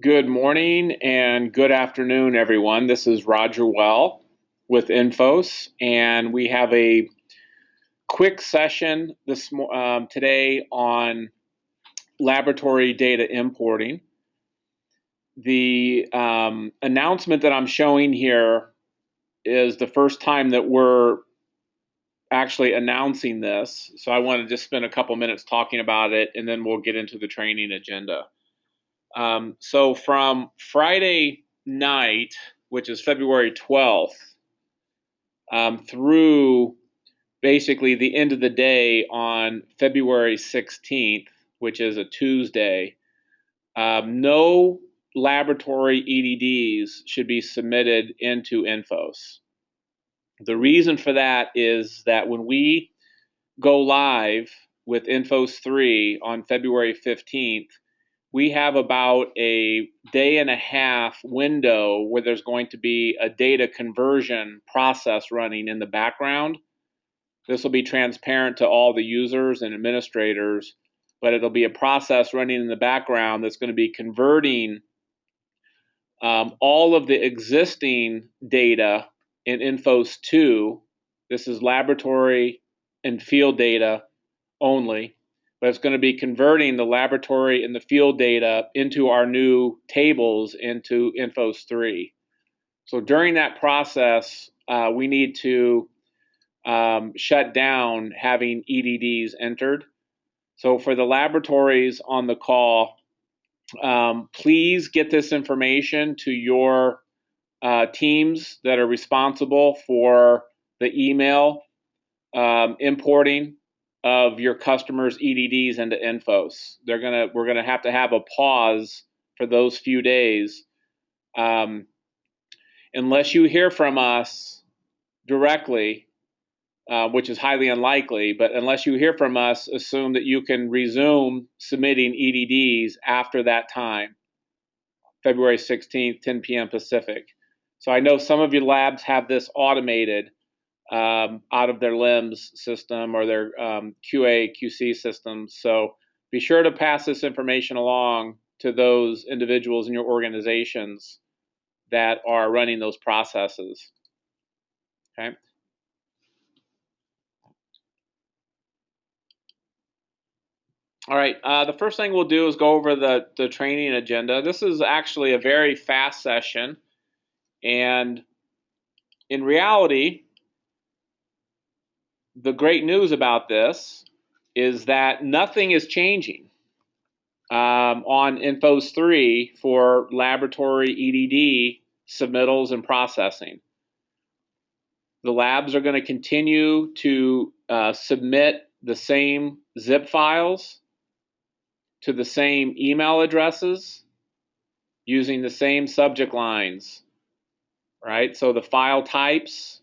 Good morning and good afternoon, everyone. This is Roger Well with Infos, and we have a quick session today on laboratory data importing. The announcement that I'm showing here is the first time that we're actually announcing this, so I want to just spend a couple minutes talking about it, and then we'll get into the training agenda. So from Friday night, which is February 12th, through basically the end of the day on February 16th, which is a Tuesday, no laboratory EDDs should be submitted into Infos. The reason for that is that when we go live with Infos 3 on February 15th, we have about a day and a half window where there's going to be a data conversion process running in the background. This will be transparent to all the users and administrators, but it'll be a process running in the background that's going to be converting all of the existing data in Infos 2. This is laboratory and field data only, but it's going to be converting the laboratory and the field data into our new tables into Infos 3. So during that process, we need to shut down having EDDs entered. So for the laboratories on the call, please get this information to your teams that are responsible for the email importing of your customers' EDDs into Infos. We're gonna have to have a pause for those few days, unless you hear from us directly, which is highly unlikely. But unless you hear from us, assume that you can resume submitting EDDs after that time, February 16th, 10 p.m. Pacific. So I know some of your labs have this automated out of their LIMS system or their QA, QC systems. So be sure to pass this information along to those individuals in your organizations that are running those processes. Okay. All right, the first thing we'll do is go over the training agenda. This is actually a very fast session, and in reality, the great news about this is that nothing is changing on Infos 3 for laboratory EDD submittals and processing. The labs are going to continue to submit the same zip files to the same email addresses using the same subject lines, right? So the file types,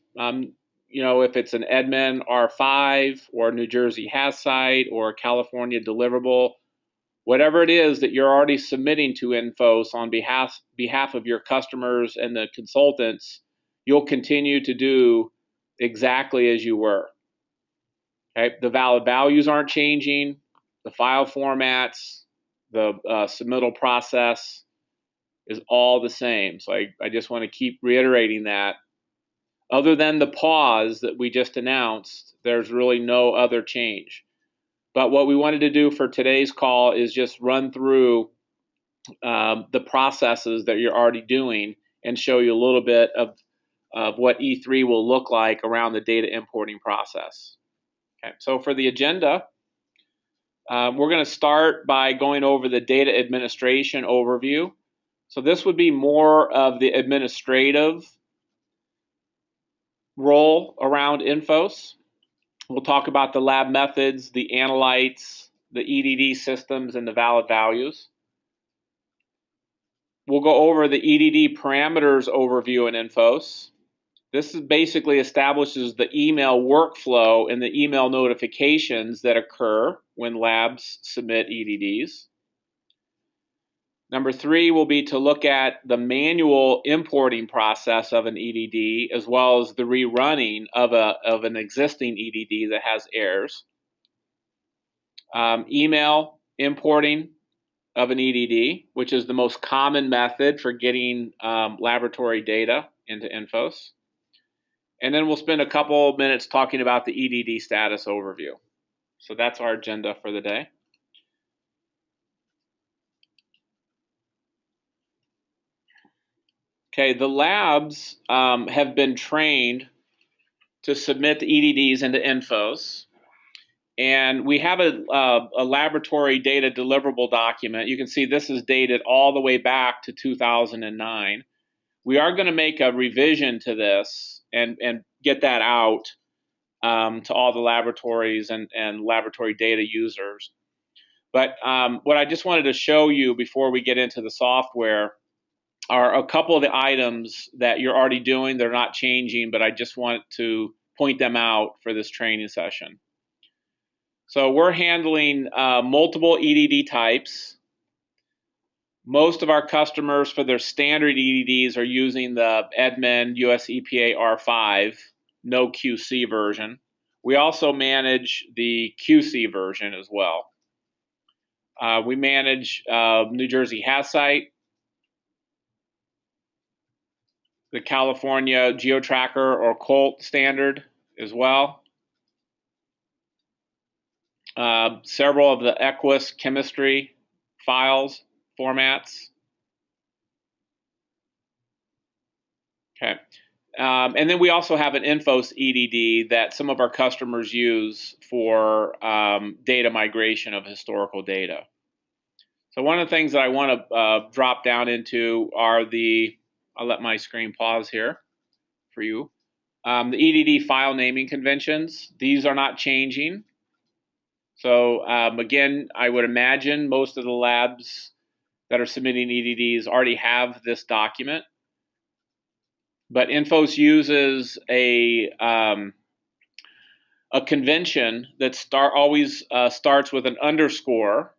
if it's an Edmond R5 or New Jersey HASSite or California deliverable, whatever it is that you're already submitting to Infos on behalf of your customers and the consultants, you'll continue to do exactly as you were. Okay? The valid values aren't changing, the file formats, the submittal process is all the same. So I just want to keep reiterating that. Other than the pause that we just announced, there's really no other change. But what we wanted to do for today's call is just run through the processes that you're already doing and show you a little bit of what E3 will look like around the data importing process. Okay, so for the agenda, we're going to start by going over the data administration overview. So this would be more of the administrative role around Infos. We'll talk about the lab methods, the analytes, the EDD systems, and the valid values. We'll go over the EDD parameters overview in Infos. This basically establishes the email workflow and the email notifications that occur when labs submit EDDs. Number 3 will be to look at the manual importing process of an EDD, as well as the rerunning of an existing EDD that has errors. Email importing of an EDD, which is the most common method for getting laboratory data into Infos. And then we'll spend a couple minutes talking about the EDD status overview. So that's our agenda for the day. Okay, the labs have been trained to submit the EDDs into Infos. And we have a laboratory data deliverable document. You can see this is dated all the way back to 2009. We are going to make a revision to this and get that out to all the laboratories and laboratory data users. But what I just wanted to show you before we get into the software are a couple of the items that you're already doing. They're not changing, but I just want to point them out for this training session. So we're handling multiple EDD types. Most of our customers for their standard EDDs are using the Edmin US EPA R5 no QC version. We also manage the QC version as well. We manage New Jersey HAZSite, the California GeoTracker or COLT standard as well. Several of the Equus chemistry files, formats. Okay. And then we also have an Infos EDD that some of our customers use for data migration of historical data. So one of the things that I want to drop down into are I'll let my screen pause here for you. The EDD file naming conventions, these are not changing. So again, I would imagine most of the labs that are submitting EDDs already have this document. But Infos uses a convention that always starts with an underscore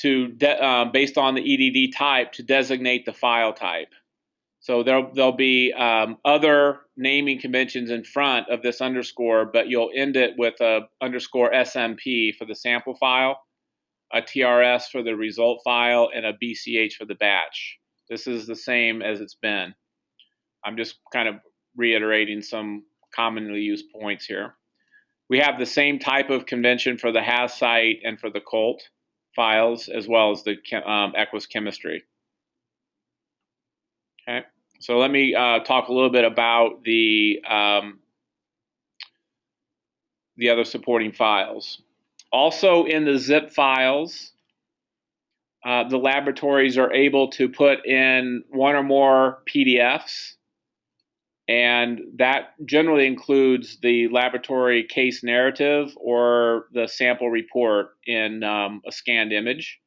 based on the EDD type to designate the file type. So there'll be other naming conventions in front of this underscore, but you'll end it with a underscore SMP for the sample file, a TRS for the result file, and a BCH for the batch. This is the same as it's been. I'm just kind of reiterating some commonly used points here. We have the same type of convention for the HAZSite and for the COLT files, as well as the Equus chemistry. Okay, so let me talk a little bit about the other supporting files. Also in the zip files, the laboratories are able to put in one or more PDFs, and that generally includes the laboratory case narrative or the sample report in a scanned image.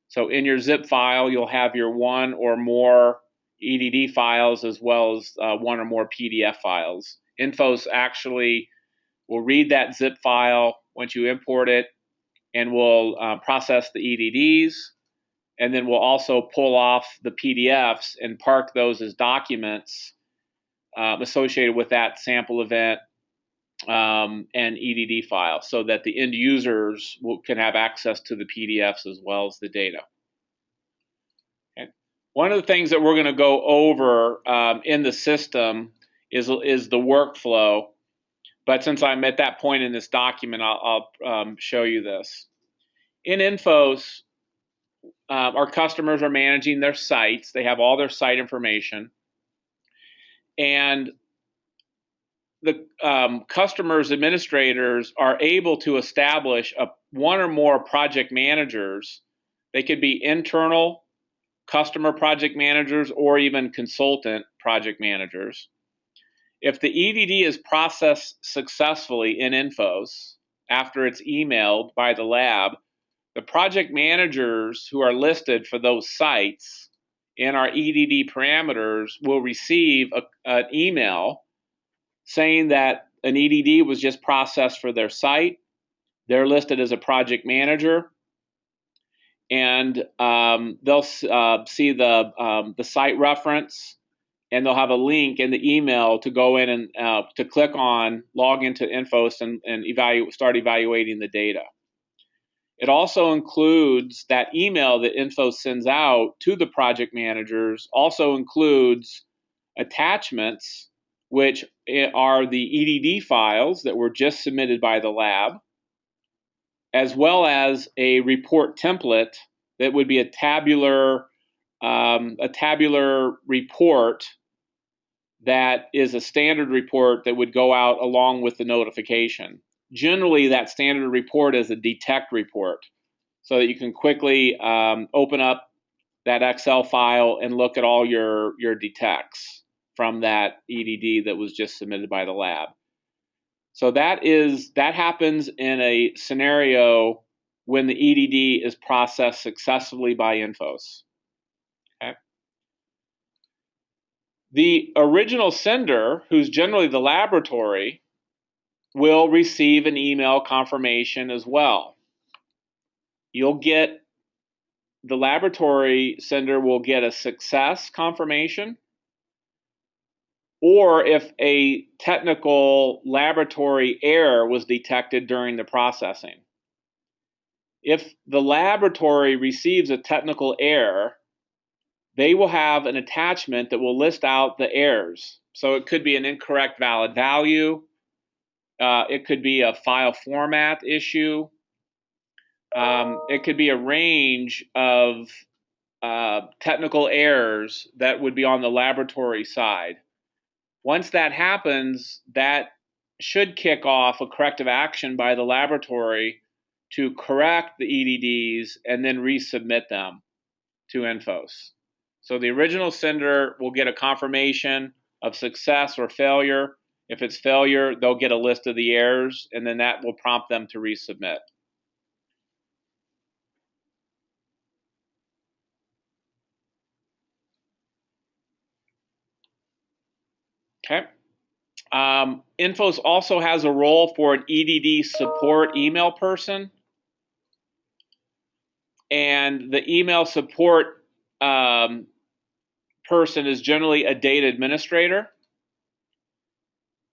So in your zip file, you'll have your one or more EDD files as well as one or more PDF files. Infos actually will read that zip file once you import it, and will process the EDDs, and then we'll also pull off the PDFs and park those as documents associated with that sample event and EDD file, so that the end users can have access to the PDFs as well as the data. Okay. One of the things that we're going to go over in the system is the workflow, but since I'm at that point in this document, I'll show you this. In Infos, our customers are managing their sites. They have all their site information. And the customers' administrators are able to establish one or more project managers. They could be internal customer project managers or even consultant project managers. If the EDD is processed successfully in Infos after it's emailed by the lab, the project managers who are listed for those sites in our EDD parameters will receive an email saying that an EDD was just processed for their site. They're listed as a project manager, and they'll see the site reference, and they'll have a link in the email to go in and to click on, log into Infos, and start evaluating the data. It also includes that email that Infos sends out to the project managers, also includes attachments, which are the EDD files that were just submitted by the lab, as well as a report template that would be a tabular report that is a standard report that would go out along with the notification. Generally, that standard report is a detect report, so that you can quickly open up that Excel file and look at all your detects from that EDD that was just submitted by the lab. So that happens in a scenario when the EDD is processed successfully by Infos. Okay. The original sender, who's generally the laboratory, will receive an email confirmation as well. The laboratory sender will get a success confirmation, or if a technical laboratory error was detected during the processing. If the laboratory receives a technical error, they will have an attachment that will list out the errors. So it could be an incorrect valid value. It could be a file format issue. It could be a range of technical errors that would be on the laboratory side. Once that happens, that should kick off a corrective action by the laboratory to correct the EDDs and then resubmit them to Infos. So the original sender will get a confirmation of success or failure. If it's failure, they'll get a list of the errors, and then that will prompt them to resubmit. Okay. Infos also has a role for an EDD support email person. And the email support person is generally a data administrator.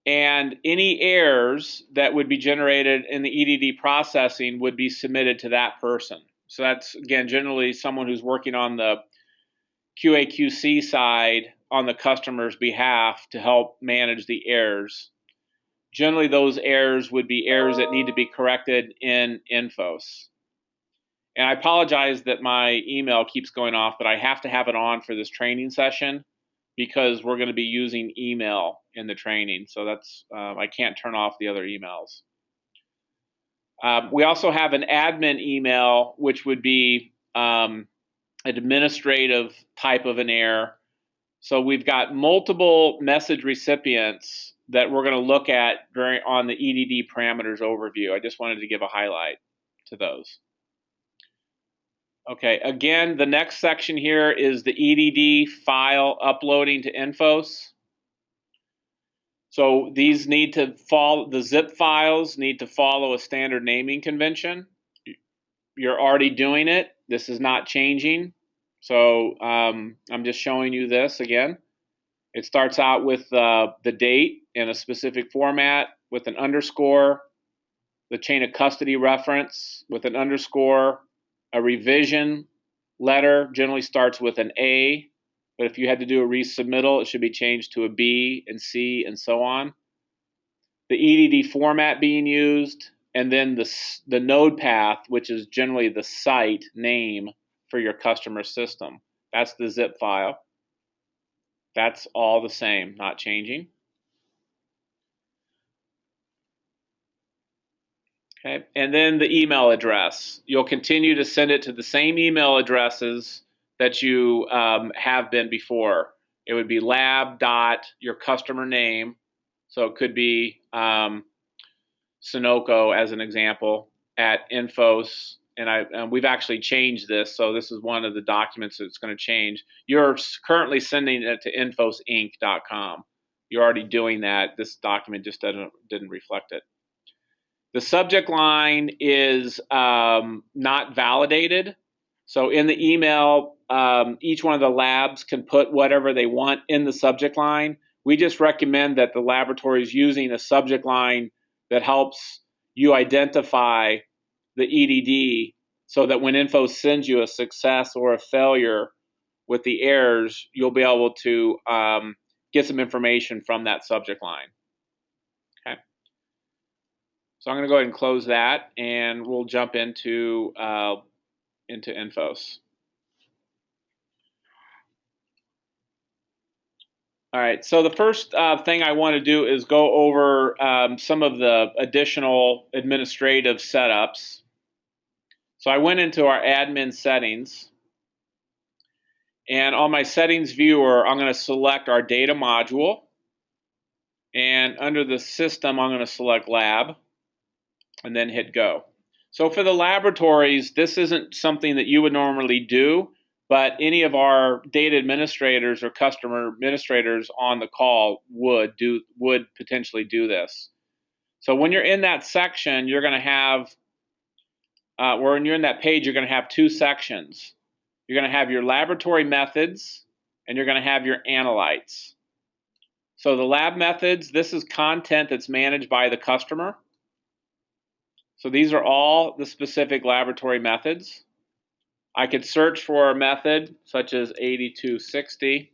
And any errors that would be generated in the EDD processing would be submitted to that person. So that's, again, generally someone who's working on the QA/QC side on the customer's behalf to help manage the errors. Generally, those errors would be errors that need to be corrected in Infos. And I apologize that my email keeps going off, but I have to have it on for this training session because we're going to be using email in the training. So that's I can't turn off the other emails. We also have an admin email, which would be administrative type of an error. So we've got multiple message recipients that we're going to look at on the EDD parameters overview. I just wanted to give a highlight to those. Okay, again, the next section here is the EDD file uploading to Infos. So these need to follow, the zip files need to follow a standard naming convention. You're already doing it. This is not changing. So I'm just showing you this again. It starts out with the date in a specific format with an underscore, the chain of custody reference with an underscore, a revision letter generally starts with an A, but if you had to do a resubmittal, it should be changed to a B and C and so on. The EDD format being used, and then the node path, which is generally the site name for your customer system. That's the zip file. That's all the same, not changing. Okay, and then the email address. You'll continue to send it to the same email addresses that you have been before. It would be lab dot your customer name. So it could be Sunoco as an example at Infos. And we've actually changed this. So this is one of the documents that's going to change. You're currently sending it to infosinc.com. You're already doing that. This document just didn't reflect it. The subject line is not validated. So in the email, each one of the labs can put whatever they want in the subject line. We just recommend that the laboratory is using a subject line that helps you identify the EDD so that when Info sends you a success or a failure with the errors, you'll be able to get some information from that subject line. Okay. So I'm going to go ahead and close that, and we'll jump into Infos. All right, so the first thing I want to do is go over some of the additional administrative setups. So I went into our admin settings, and on my settings viewer, I'm going to select our data module, and under the system, I'm going to select lab, and then hit go. So for the laboratories, this isn't something that you would normally do, but any of our data administrators or customer administrators on the call would potentially do this. So when you're in that section, you're going to have, when you're in that page, you're going to have two sections. You're going to have your laboratory methods, and you're going to have your analytes. So the lab methods, this is content that's managed by the customer. So these are all the specific laboratory methods. I could search for a method such as 8260.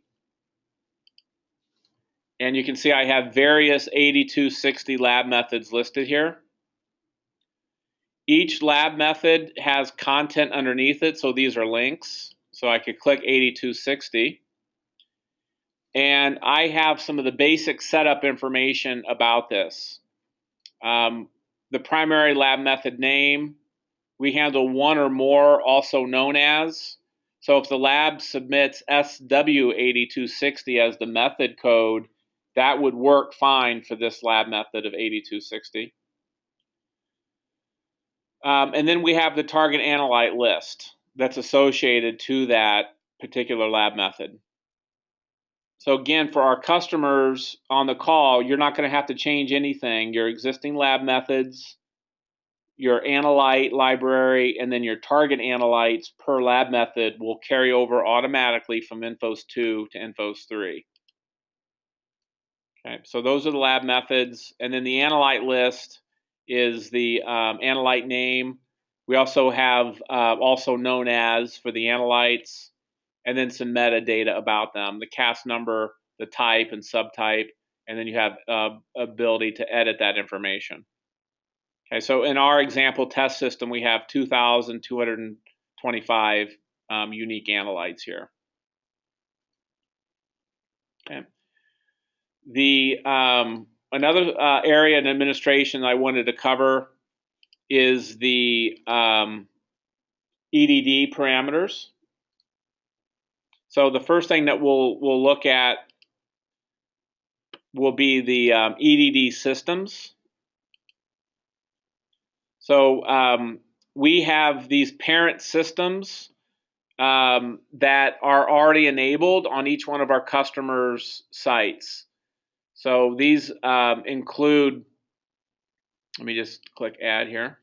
And you can see I have various 8260 lab methods listed here. Each lab method has content underneath it, so these are links. So I could click 8260. And I have some of the basic setup information about this. The primary lab method name, we handle one or more, also known as. So if the lab submits SW8260 as the method code, that would work fine for this lab method of 8260. And then we have the target analyte list that's associated to that particular lab method. So again, for our customers on the call, you're not going to have to change anything. Your existing lab methods, your analyte library, and then your target analytes per lab method will carry over automatically from Infos 2 to Infos 3. Okay, so those are the lab methods. And then the analyte list is the analyte name. We also have also known as for the analytes, and then some metadata about them, the CAS number, the type and subtype, and then you have ability to edit that information. Okay, so in our example test system, we have 2,225 unique analytes here. Okay. The another area in administration I wanted to cover is the EDD parameters. So the first thing that we'll look at will be the EDD systems. So we have these parent systems that are already enabled on each one of our customers' sites. So these include, let me just click add here,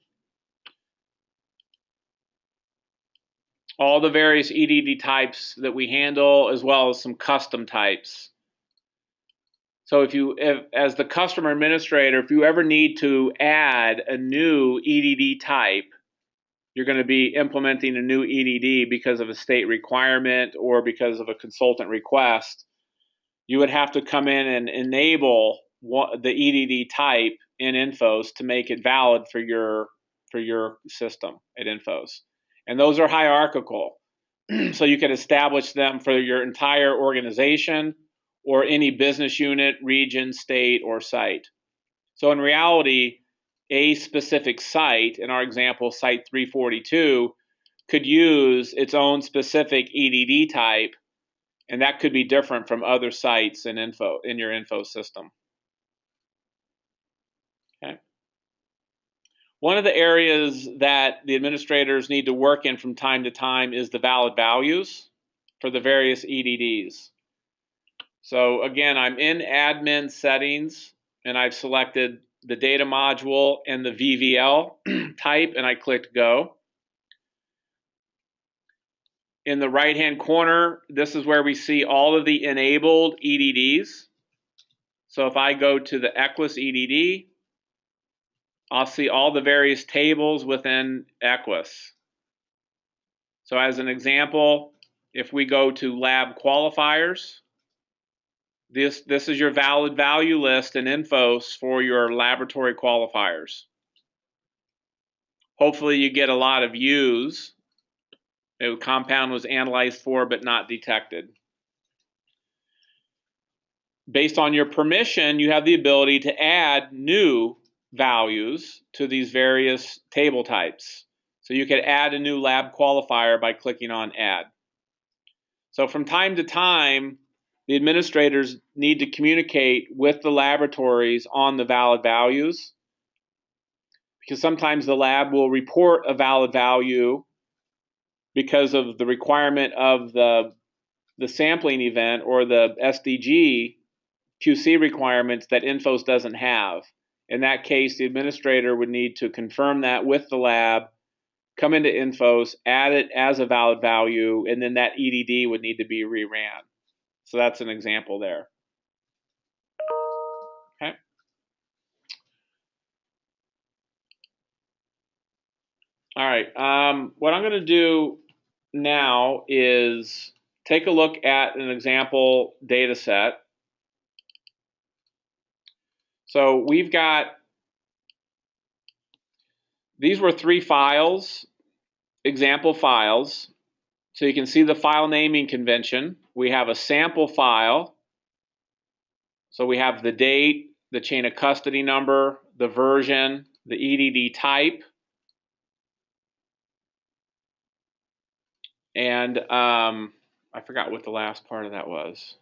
all the various EDD types that we handle, as well as some custom types. So as the customer administrator, if you ever need to add a new EDD type, you're going to be implementing a new EDD because of a state requirement or because of a consultant request, you would have to come in and enable the EDD type in Infos to make it valid for your system at Infos. And those are hierarchical. So you can establish them for your entire organization or any business unit, region, state, or site. So in reality, a specific site, in our example, site 342, could use its own specific EDD type, and that could be different from other sites in your info system. Okay. One of the areas that the administrators need to work in from time to time is the valid values for the various EDDs. So again, I'm in admin settings, and I've selected the data module and the VVL type, and I clicked go. In the right-hand corner, this is where we see all of the enabled EDDs. So if I go to the EQUIS EDD, I'll see all the various tables within Equus. So as an example, if we go to lab qualifiers, this is your valid value list in Infos for your laboratory qualifiers. Hopefully you get a lot of U's. The compound was analyzed for but not detected. Based on your permission, you have the ability to add new values to these various table types. So you could add a new lab qualifier by clicking on Add. So from time to time, the administrators need to communicate with the laboratories on the valid values, because sometimes the lab will report a valid value because of the requirement of the sampling event or the SDG QC requirements that Infos doesn't have. In that case, the administrator would need to confirm that with the lab, come into Infos, add it as a valid value, and then that EDD would need to be reran. So that's an example there. Okay. All right. What I'm going to do now is take a look at an example data set. So we've got, these were 3 files, example files. So you can see the file naming convention. We have a sample file. So we have the date, the chain of custody number, the version, the EDD type, and I forgot what the last part of that was.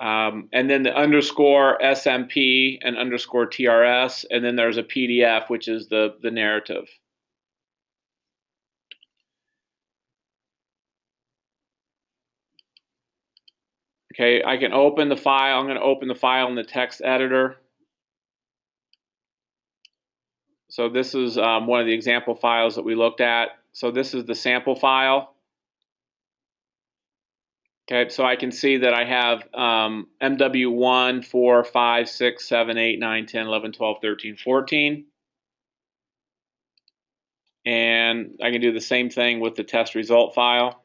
And then the underscore SMP and underscore TRS, and then there's a PDF, which is the narrative. Okay, I can open the file. I'm going to open the file in the text editor. So this is one of the example files that we looked at. So this is the sample file. Okay, so I can see that I have MW1, 4, 5, 6, 7, 8, 9, 10, 11, 12, 13, 14. And I can do the same thing with the test result file.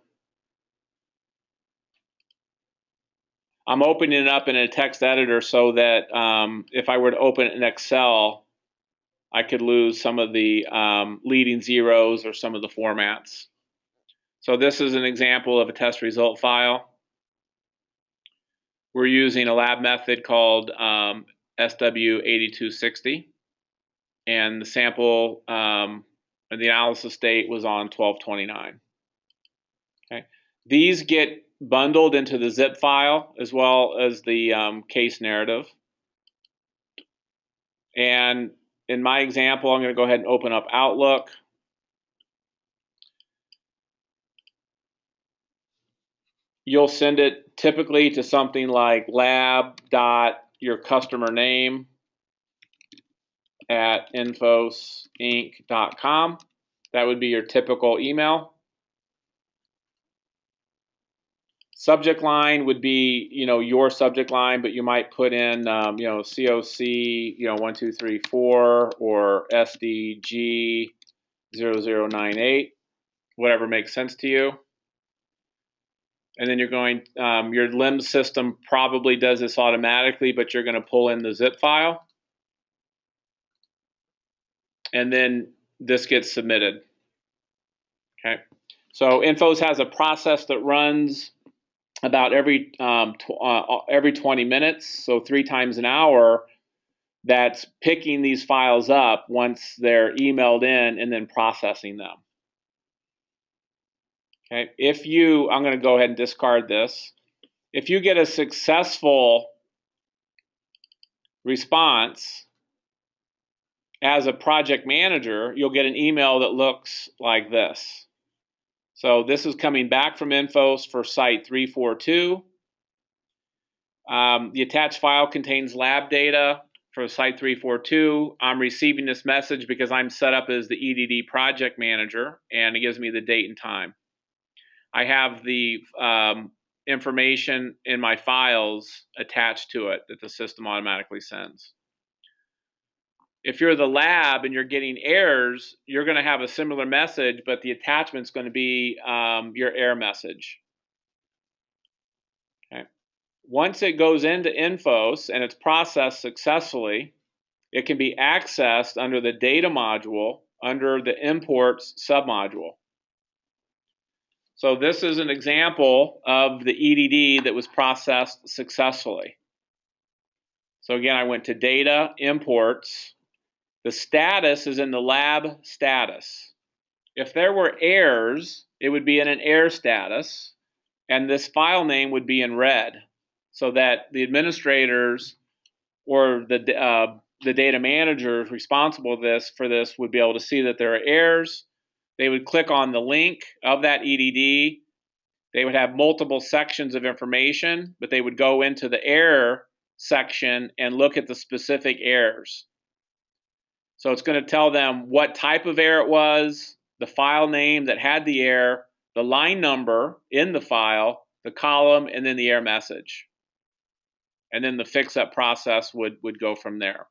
I'm opening it up in a text editor so that if I were to open it in Excel, I could lose some of the leading zeros or some of the formats. So this is an example of a test result file. We're using a lab method called SW8260, and the sample and the analysis date was on 12/29. Okay, these get bundled into the zip file as well as the case narrative. And in my example, I'm going to go ahead and open up Outlook. You'll send it typically to something like lab.yourcustomername@infosinc.com. That would be your typical email. Subject line would be, your subject line, but you might put in, COC, 1234 or SDG 0098, whatever makes sense to you. And then you're going, your LIMS system probably does this automatically, but you're going to pull in the zip file. And then this gets submitted. Okay. So Infos has a process that runs about every 20 minutes, so 3 times an hour, that's picking these files up once they're emailed in and then processing them. Okay, I'm going to go ahead and discard this. If you get a successful response as a project manager, you'll get an email that looks like this. So this is coming back from Infos for site 342. The attached file contains lab data for site 342. I'm receiving this message because I'm set up as the EDD project manager, and it gives me the date and time. I have the information in my files attached to it that the system automatically sends. if you're the lab and you're getting errors, you're going to have a similar message, but the attachment's going to be your error message. Okay. Once it goes into Infos and it's processed successfully, it can be accessed under the data module under the imports submodule. So this is an example of the EDD that was processed successfully. So again, I went to data, imports. The status is in the lab status. If there were errors, it would be in an error status, and this file name would be in red, so that the administrators or the data managers responsible for this would be able to see that there are errors. They would click on the link of that EDD. They would have multiple sections of information, but they would go into the error section and look at the specific errors. So it's going to tell them what type of error it was, the file name that had the error, the line number in the file, the column, and then the error message. And then the fix-up process would go from there.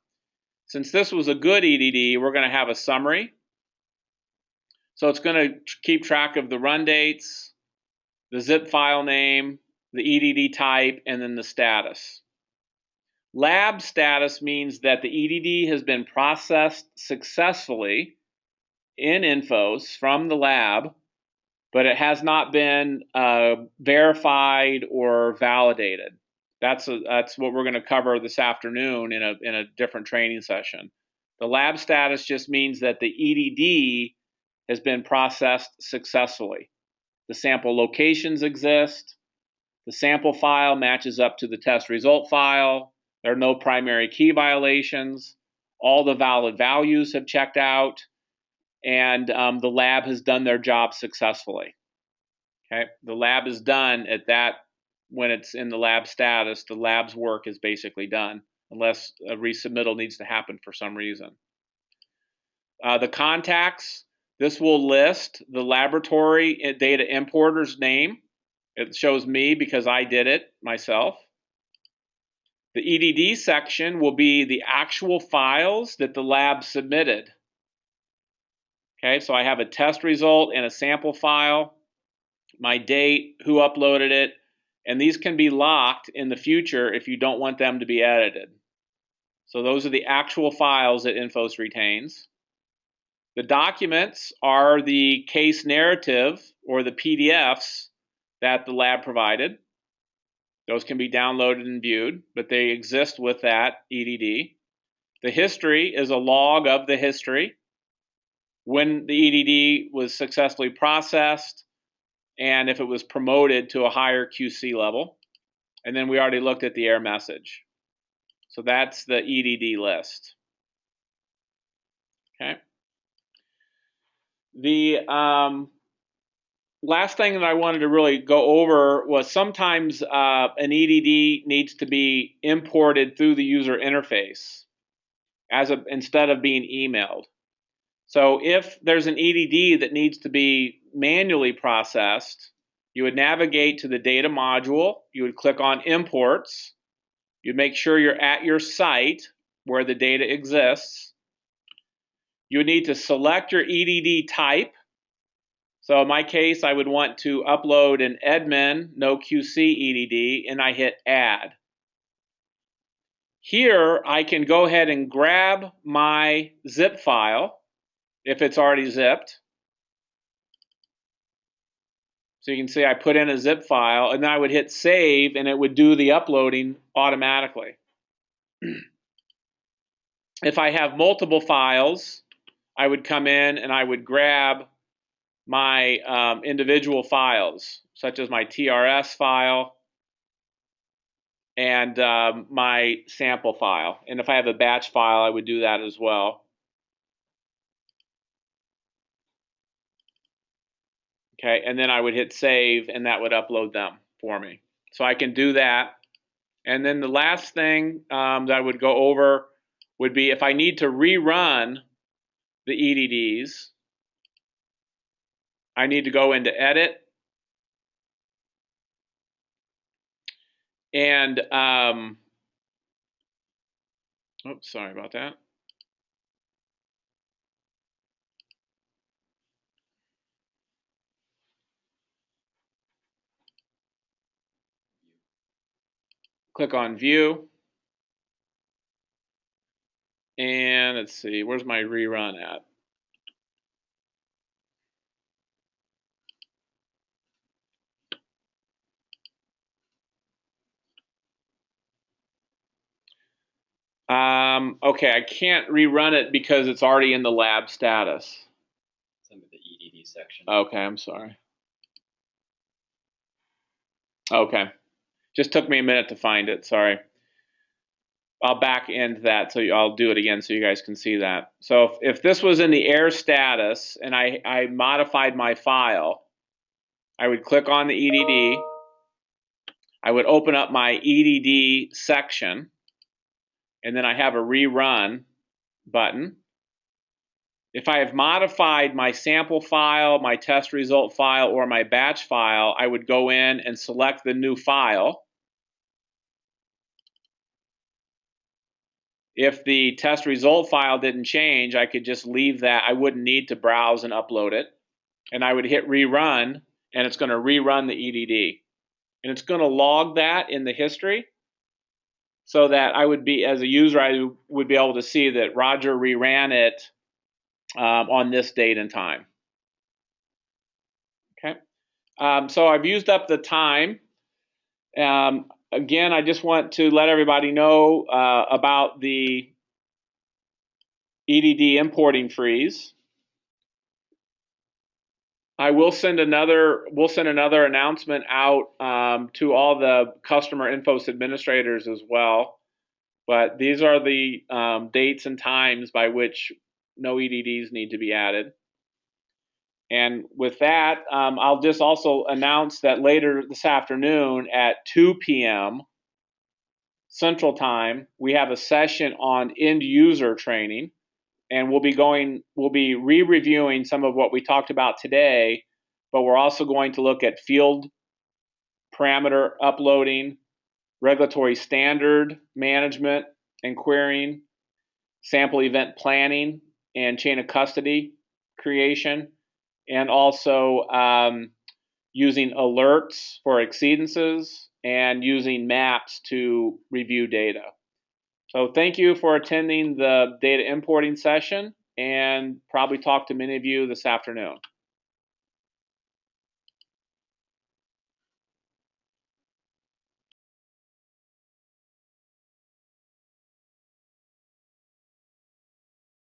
Since this was a good EDD, we're going to have a summary. So it's going to keep track of the run dates, the zip file name, the EDD type, and then the status. Lab status means that the EDD has been processed successfully in Infos from the lab, but it has not been verified or validated. That's what we're going to cover this afternoon in a different training session. The lab status just means that the EDD has been processed successfully. The sample locations exist. The sample file matches up to the test result file. There are no primary key violations. All the valid values have checked out, and the lab has done their job successfully. Okay, the lab is done at that. When it's in the lab status, the lab's work is basically done, unless a resubmittal needs to happen for some reason. The contacts, this will list the laboratory data importer's name. It shows me because I did it myself. The EDD section will be the actual files that the lab submitted. Okay, so I have a test result and a sample file, my date, who uploaded it, and these can be locked in the future if you don't want them to be edited. So those are the actual files that Infos retains. The documents are the case narrative or the PDFs that the lab provided. Those can be downloaded and viewed, but they exist with that EDD. The history is a log of the history, when the EDD was successfully processed, and if it was promoted to a higher QC level. And then we already looked at the error message. So that's the EDD list. Okay. The last thing that I wanted to really go over was sometimes an EDD needs to be imported through the user interface instead of being emailed. So if there's an EDD that needs to be manually processed, you would navigate to the data module, you would click on imports, you'd make sure you're at your site where the data exists. You would need to select your EDD type. So in my case, I would want to upload an admin, no QC EDD, and I hit add. Here, I can go ahead and grab my zip file if it's already zipped. So you can see I put in a zip file, and then I would hit save, and it would do the uploading automatically. If I have multiple files, I would come in and I would grab my individual files, such as my TRS file and my sample file. And if I have a batch file, I would do that as well. Okay, and then I would hit save, and that would upload them for me. So I can do that. And then the last thing that I would go over would be if I need to rerun the EDDs, I need to go into edit. And, oops, sorry about that. Click on View. And let's see, where's my rerun at? Okay, I can't rerun it because it's already in the lab status. It's under the EDD section. Okay, I'm sorry. Okay, just took me a minute to find it, sorry. I'll back end that, so I'll do it again so you guys can see that. So if this was in the error status and I modified my file, I would click on the EDD. I would open up my EDD section, and then I have a rerun button. If I have modified my sample file, my test result file, or my batch file, I would go in and select the new file. If the test result file didn't change, I could just leave that. I wouldn't need to browse and upload it. And I would hit rerun, and it's going to rerun the EDD. And it's going to log that in the history so that I would be, as a user, I would be able to see that Roger reran it on this date and time. Okay. So I've used up the time. Again, I just want to let everybody know about the EDD importing freeze. We'll send another announcement out to all the customer Infos administrators as well. But these are the dates and times by which no EDDs need to be added. And with that, I'll just also announce that later this afternoon at 2 p.m. Central Time, we have a session on end user training, and we'll be re-reviewing some of what we talked about today, but we're also going to look at field parameter uploading, regulatory standard management and querying, sample event planning and chain of custody creation, and also using alerts for exceedances and using maps to review data. So thank you for attending the data importing session, and probably talk to many of you this afternoon.